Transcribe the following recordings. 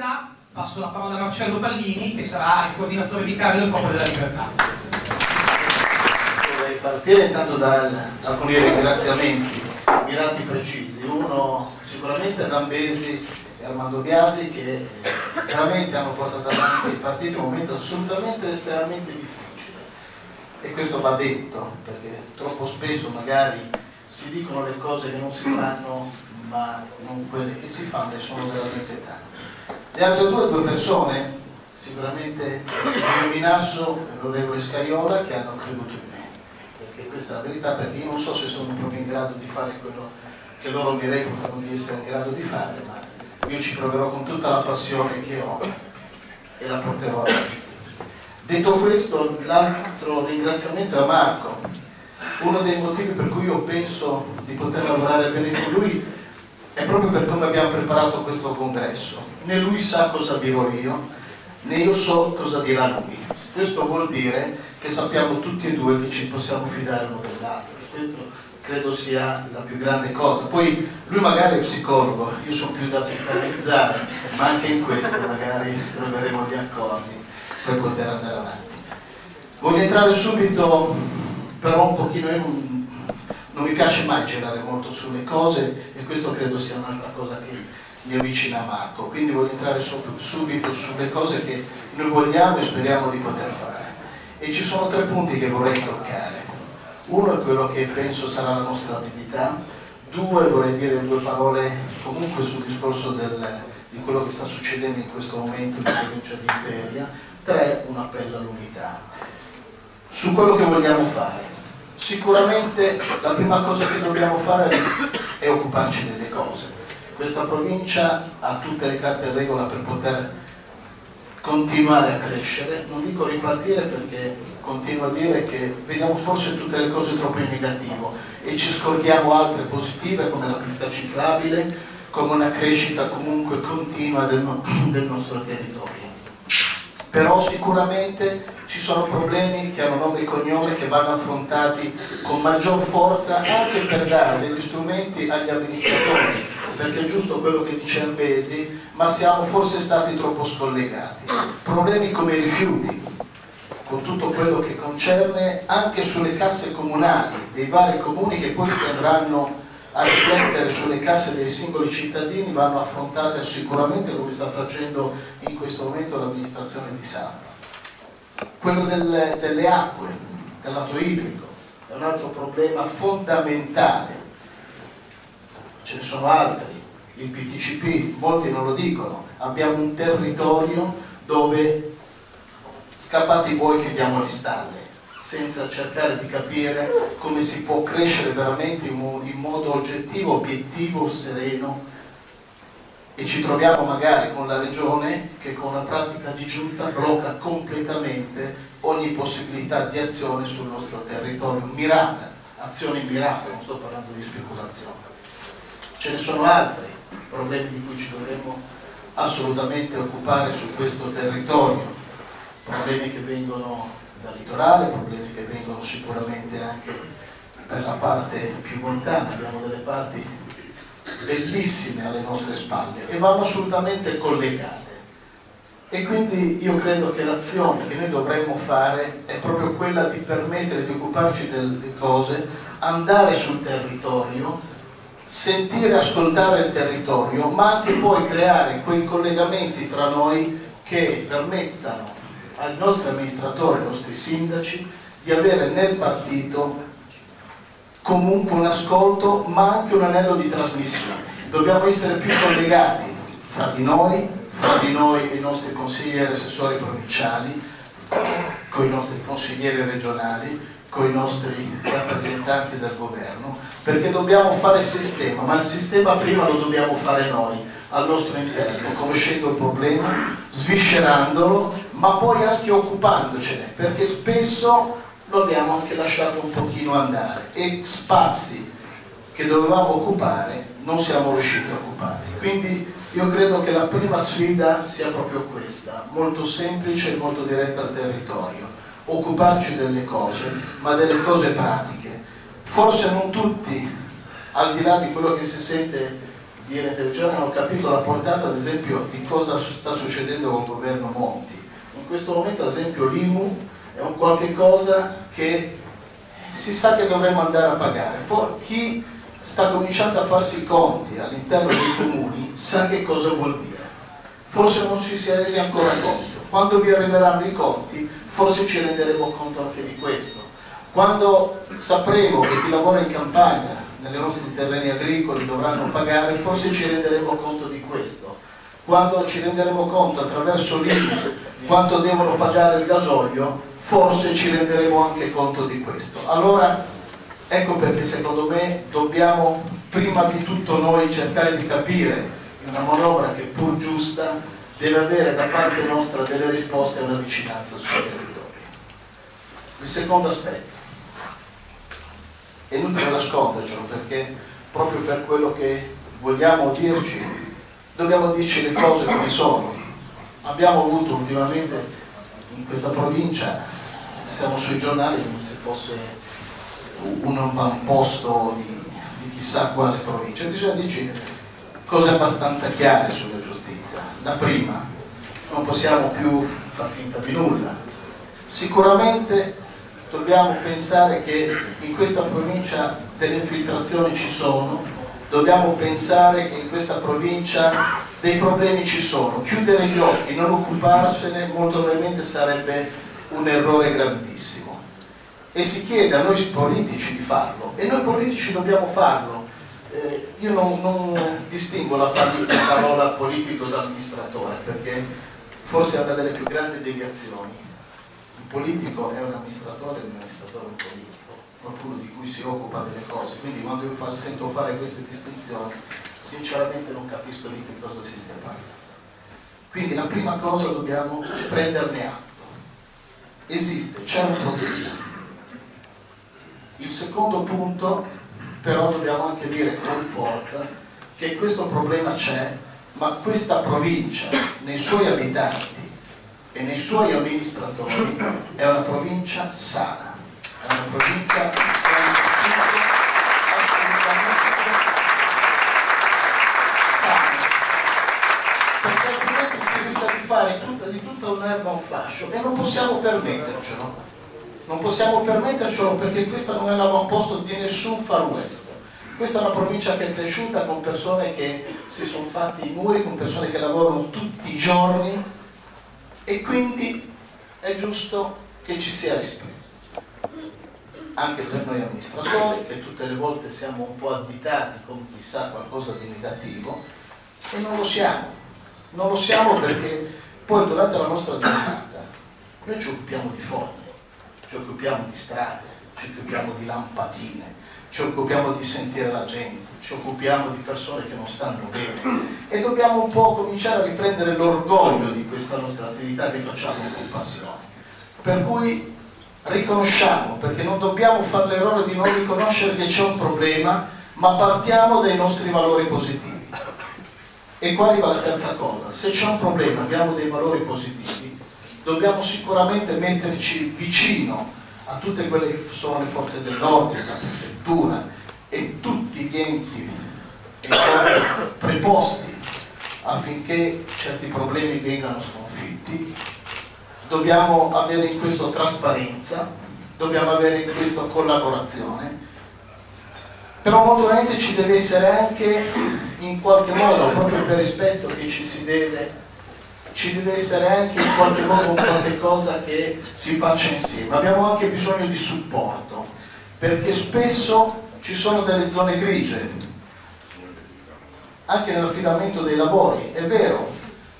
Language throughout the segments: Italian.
libertà passo la parola a Marcello Pallini, che sarà il coordinatore vicario del Popolo della Libertà. Vorrei partire intanto da alcuni ringraziamenti mirati precisi. Uno sicuramente ad Ambesi e Armando Biasi, che veramente hanno portato avanti il partito in un momento assolutamente estremamente difficile, e questo va detto, perché troppo spesso magari si dicono le cose che non si fanno, ma non quelle che si fanno, e sono veramente tante. Le altre due persone, sicuramente Gino Minasso e l'onorevole Scaiola, che hanno creduto in me, perché questa è la verità, perché io non so se sono proprio in grado di fare quello che loro mi reputano di essere in grado di fare, ma io ci proverò con tutta la passione che ho e la porterò avanti. Detto questo, l'altro ringraziamento è a Marco. Uno dei motivi per cui io penso di poter lavorare bene con lui è proprio per come abbiamo preparato questo congresso. Né lui sa cosa dirò io, né io so cosa dirà lui. Questo vuol dire che sappiamo tutti e due che ci possiamo fidare uno dell'altro. Questo credo sia la più grande cosa. Poi lui magari è psicologo, io sono più da psicanalizzare, ma anche in questo magari troveremo gli accordi per poter andare avanti. Voglio entrare subito, però un pochino, non mi piace mai girare molto sulle cose, e questo credo sia un'altra cosa che mi avvicina a Marco, quindi voglio entrare subito sulle cose che noi vogliamo e speriamo di poter fare. E ci sono 3 punti che vorrei toccare. Uno è quello che penso sarà la nostra attività. 2, vorrei dire 2 parole comunque sul discorso di quello che sta succedendo in questo momento in provincia di Imperia. 3, un appello all'unità. Su quello che vogliamo fare. Sicuramente la prima cosa che dobbiamo fare è occuparci delle cose. Questa provincia ha tutte le carte in regola per poter continuare a crescere, non dico ripartire, perché continuo a dire che vediamo forse tutte le cose troppo in negativo e ci scordiamo altre positive, come la pista ciclabile, come una crescita comunque continua del nostro territorio. Però sicuramente ci sono problemi che hanno nome e cognome, che vanno affrontati con maggior forza, anche per dare degli strumenti agli amministratori, perché è giusto quello che dice Ambesi, ma siamo forse stati troppo scollegati. Problemi come i rifiuti, con tutto quello che concerne anche sulle casse comunali dei vari comuni, che poi si andranno a riflettere sulle casse dei singoli cittadini, vanno affrontate sicuramente come sta facendo in questo momento l'amministrazione di Sampa. Quello delle acque, del lato idrico, è un altro problema fondamentale. Ce ne sono altri, il PTCP, molti non lo dicono, abbiamo un territorio dove scappati i buoi chiudiamo le stalle, senza cercare di capire come si può crescere veramente in modo oggettivo, obiettivo, sereno, e ci troviamo magari con la regione che con la pratica di giunta blocca completamente ogni possibilità di azione sul nostro territorio, mirata, azioni mirate, non sto parlando di speculazione. Ce ne sono altri problemi di cui ci dovremmo assolutamente occupare su questo territorio, problemi che vengono dal litorale, problemi che vengono sicuramente anche per la parte più montana. Abbiamo delle parti bellissime alle nostre spalle e vanno assolutamente collegate, e quindi io credo che l'azione che noi dovremmo fare è proprio quella di permettere di occuparci delle cose, andare sul territorio, sentire e ascoltare il territorio, ma anche poi creare quei collegamenti tra noi che permettano ai nostri amministratori, ai nostri sindaci, di avere nel partito comunque un ascolto, ma anche un anello di trasmissione. Dobbiamo essere più collegati fra di noi e i nostri consiglieri assessori provinciali, con i nostri consiglieri regionali, con i nostri rappresentanti del governo, perché dobbiamo fare sistema, ma il sistema prima lo dobbiamo fare noi, al nostro interno, conoscendo il problema, sviscerandolo, ma poi anche occupandocene, perché spesso lo abbiamo anche lasciato un pochino andare, e spazi che dovevamo occupare non siamo riusciti a occupare. Quindi io credo che la prima sfida sia proprio questa, molto semplice e molto diretta al territorio: occuparci delle cose, ma delle cose pratiche. Forse non tutti, al di là di quello che si sente ieri in televisione hanno capito la portata, ad esempio, di cosa sta succedendo con il governo Monti. In questo momento, ad esempio, l'IMU è un qualche cosa che si sa che dovremmo andare a pagare. Chi sta cominciando a farsi i conti all'interno dei comuni sa che cosa vuol dire. Forse non ci si è resi ancora conto. Quando vi arriveranno i conti, forse ci renderemo conto anche di questo. Quando sapremo che chi lavora in campagna, nei nostri terreni agricoli, dovranno pagare, forse ci renderemo conto di questo. Quando ci renderemo conto attraverso l'IMU quanto devono pagare il gasolio, forse ci renderemo anche conto di questo. Allora, ecco perché secondo me dobbiamo prima di tutto noi cercare di capire una manovra che pur giusta deve avere da parte nostra delle risposte e una vicinanza sui territori. Il secondo aspetto, è inutile nascondercelo perché proprio per quello che vogliamo dirci, dobbiamo dirci le cose come sono. Abbiamo avuto ultimamente in questa provincia, siamo sui giornali come se fosse un avamposto di chissà quale provincia. Bisogna dirci cose abbastanza chiare sulla giustizia. La prima, non possiamo più far finta di nulla. Sicuramente dobbiamo pensare che in questa provincia delle infiltrazioni ci sono, dobbiamo pensare che in questa provincia dei problemi ci sono. Chiudere gli occhi, non occuparsene, molto probabilmente sarebbe un errore grandissimo. E si chiede a noi politici di farlo, e noi politici dobbiamo farlo. Io non distingo la parola politico da amministratore, perché forse è una delle più grandi deviazioni. Il politico è un amministratore è un politico, qualcuno di cui si occupa delle cose, quindi quando io sento fare queste distinzioni sinceramente non capisco di che cosa si stia parlando. Quindi la prima cosa dobbiamo prenderne atto. Esiste, c'è un problema. Il secondo punto però dobbiamo anche dire con forza che questo problema c'è, ma questa provincia nei suoi abitanti e nei suoi amministratori è una provincia sana, è una provincia che è assolutamente sana, perché altrimenti si rischia di fare di tutta un'erba un fascio e non possiamo permettercelo. Non possiamo permettercelo perché questa non è l'avamposto di nessun Far West. Questa è una provincia che è cresciuta con persone che si sono fatti i muri, con persone che lavorano tutti i giorni, e quindi è giusto che ci sia rispetto anche per noi amministratori, che tutte le volte siamo un po' additati con chissà qualcosa di negativo, e non lo siamo perché poi durante la nostra giornata noi ci occupiamo di forme, ci occupiamo di strade, ci occupiamo di lampadine, ci occupiamo di sentire la gente, ci occupiamo di persone che non stanno bene, e dobbiamo un po' cominciare a riprendere l'orgoglio di questa nostra attività che facciamo con passione. Per cui riconosciamo, perché non dobbiamo fare l'errore di non riconoscere che c'è un problema, ma partiamo dai nostri valori positivi. E qua arriva la terza cosa: se c'è un problema, abbiamo dei valori positivi, dobbiamo sicuramente metterci vicino a tutte quelle che sono le forze dell'ordine, la prefettura e tutti gli enti preposti affinché certi problemi vengano sconfitti. Dobbiamo avere in questo trasparenza, dobbiamo avere in questo collaborazione, però molto veramente ci deve essere anche in qualche modo, proprio per rispetto che ci deve essere anche in qualche modo un qualche cosa che si faccia insieme. Abbiamo anche bisogno di supporto, perché spesso ci sono delle zone grigie anche nell'affidamento dei lavori. È vero,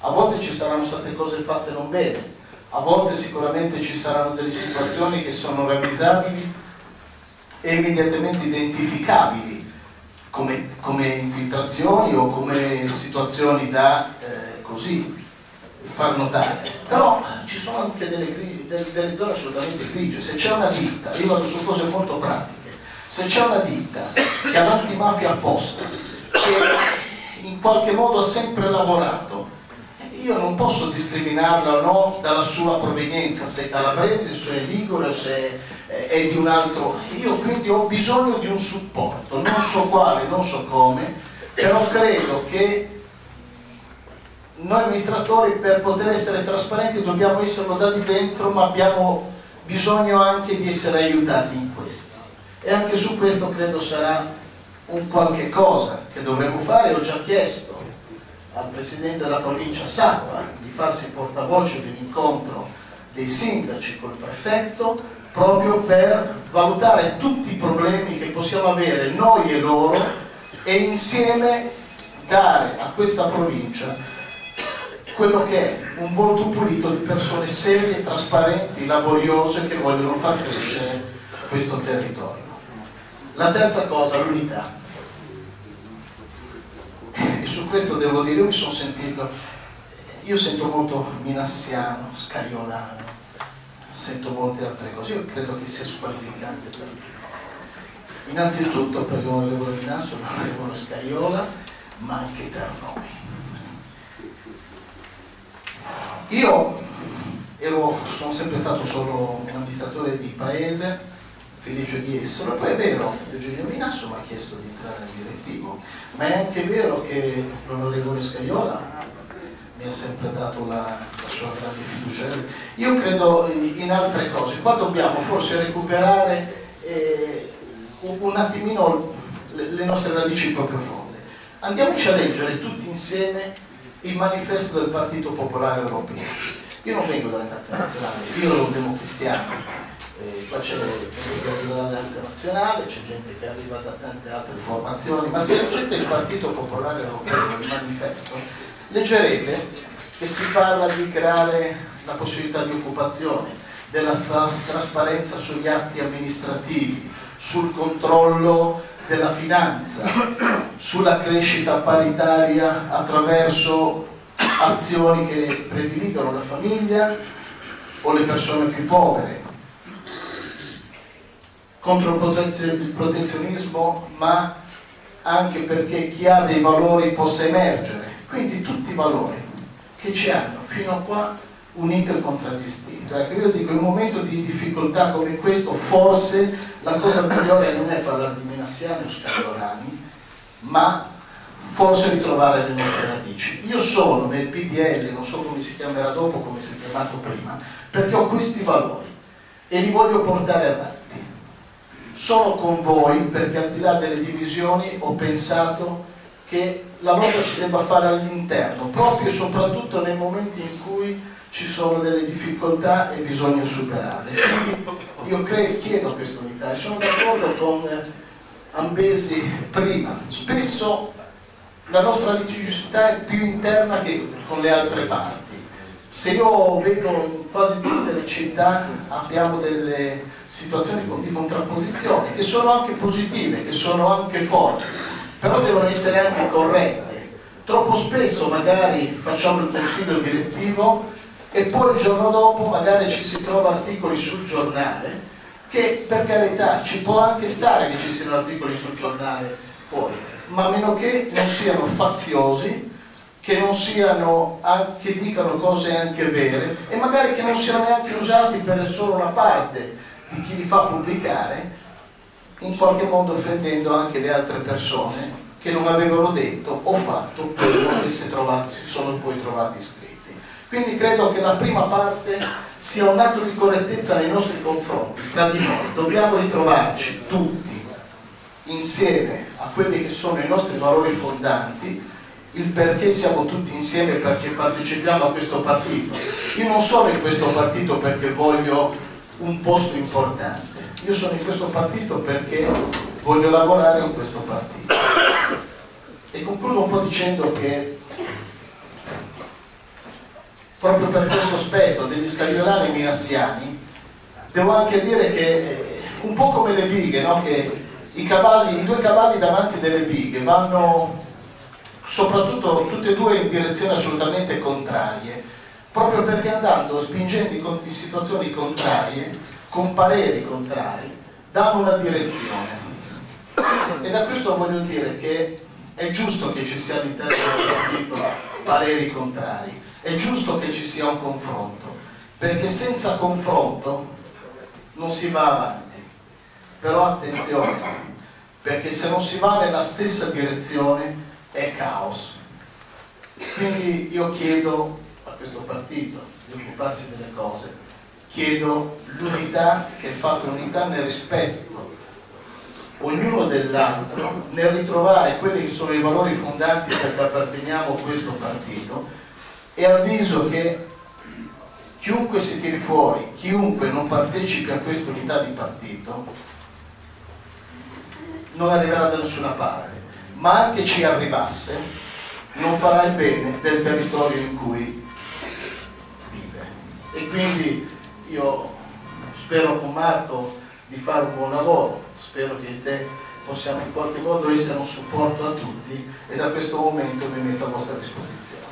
a volte ci saranno state cose fatte non bene, a volte sicuramente ci saranno delle situazioni che sono ravvisabili e immediatamente identificabili come infiltrazioni o come situazioni da così far notare. Però ci sono anche delle zone assolutamente grigie. Se c'è una ditta, io vado su cose molto pratiche, se c'è una ditta che ha l'antimafia apposta, che in qualche modo ha sempre lavorato, io non posso discriminarla o no dalla sua provenienza, se è calabrese, se è ligure, se è di un altro. Io quindi ho bisogno di un supporto, non so quale, non so come, però credo che noi amministratori, per poter essere trasparenti, dobbiamo esserlo da di dentro, ma abbiamo bisogno anche di essere aiutati in questo, e anche su questo credo sarà un qualche cosa che dovremo fare. Ho già chiesto al Presidente della provincia Sacca di farsi portavoce di un incontro dei sindaci col prefetto, proprio per valutare tutti i problemi che possiamo avere noi e loro, e insieme dare a questa provincia quello che è un volto pulito di persone serie, trasparenti, laboriose, che vogliono far crescere questo territorio. La terza cosa, l'unità. E su questo devo dire, io sento molto minassiano, scaiolano, sento molte altre cose. Io credo che sia squalificante per tutti. Innanzitutto per l'onorevole Minasso, l'onorevole Scaiola, ma anche per noi. Io sono sempre stato solo un amministratore di paese, felice di esserlo. Poi è vero, Eugenio Minasso mi ha chiesto di entrare nel direttivo, ma è anche vero che l'onorevole Scaiola mi ha sempre dato la sua grande fiducia. Io credo in altre cose. Qua dobbiamo forse recuperare un attimino le nostre radici più profonde. Andiamoci a leggere tutti insieme il manifesto del Partito Popolare Europeo. Io non vengo dall'Alleanza Nazionale, io ero un democristiano. Qua c'è gente che arriva dall'Alleanza Nazionale, c'è gente che arriva da tante altre formazioni, ma se leggete il Partito Popolare Europeo, il manifesto, leggerete che si parla di creare la possibilità di occupazione, della trasparenza sugli atti amministrativi, sul controllo della finanza, sulla crescita paritaria attraverso azioni che prediligono la famiglia o le persone più povere, contro il protezionismo, ma anche perché chi ha dei valori possa emergere. Quindi tutti i valori che ci hanno fino a qua unito e contraddistinto. Ecco, io dico, in un momento di difficoltà come questo, forse la cosa migliore non è parlare di minassiani o scatolani, ma forse ritrovare le nostre radici. Io sono nel PDL, non so come si chiamerà dopo, come si è chiamato prima, perché ho questi valori e li voglio portare avanti. Sono con voi perché, al di là delle divisioni, ho pensato che la lotta si debba fare all'interno, proprio e soprattutto nei momenti in cui ci sono delle difficoltà e bisogna superarle. Quindi io chiedo questa unità e sono d'accordo con Ambesi prima. Spesso la nostra litigiosità è più interna che con le altre parti. Se io vedo in quasi tutte le città abbiamo delle situazioni di contrapposizione che sono anche positive, che sono anche forti, però devono essere anche corrette. Troppo spesso magari facciamo il consiglio direttivo e poi il giorno dopo magari ci si trova articoli sul giornale, che per carità ci può anche stare che ci siano articoli sul giornale fuori, ma a meno che non siano faziosi, che non siano, che dicano cose anche vere, e magari che non siano neanche usati per solo una parte di chi li fa pubblicare, in qualche modo offendendo anche le altre persone che non avevano detto o fatto quello che si sono poi trovati scritti. Quindi credo che la prima parte sia un atto di correttezza nei nostri confronti, tra di noi. Dobbiamo ritrovarci tutti insieme a quelli che sono i nostri valori fondanti, il perché siamo tutti insieme, perché partecipiamo a questo partito. Io non sono in questo partito perché voglio un posto importante, io sono in questo partito perché voglio lavorare in questo partito. E concludo un po' dicendo che proprio per questo aspetto degli scagliolani minassiani, devo anche dire che un po' come le bighe, no? Che i due cavalli davanti delle bighe vanno soprattutto tutti e due in direzioni assolutamente contrarie, proprio perché spingendo in situazioni contrarie, con pareri contrari, danno una direzione. E da questo voglio dire che è giusto che ci sia all'interno del partito pareri contrari, è giusto che ci sia un confronto, perché senza confronto non si va avanti. Però attenzione, perché se non si va nella stessa direzione è caos. Quindi io chiedo a questo partito di occuparsi delle cose, chiedo l'unità, che è fatta unità nel rispetto ognuno dell'altro, nel ritrovare quelli che sono i valori fondanti perché apparteniamo a questo partito, e avviso che chiunque si tiri fuori, chiunque non partecipi a questa unità di partito non arriverà da nessuna parte, ma anche ci arrivasse non farà il bene del territorio in cui vive. E quindi io spero con Marco di fare un buon lavoro, spero che te possiamo in qualche modo essere un supporto a tutti, e da questo momento mi metto a vostra disposizione.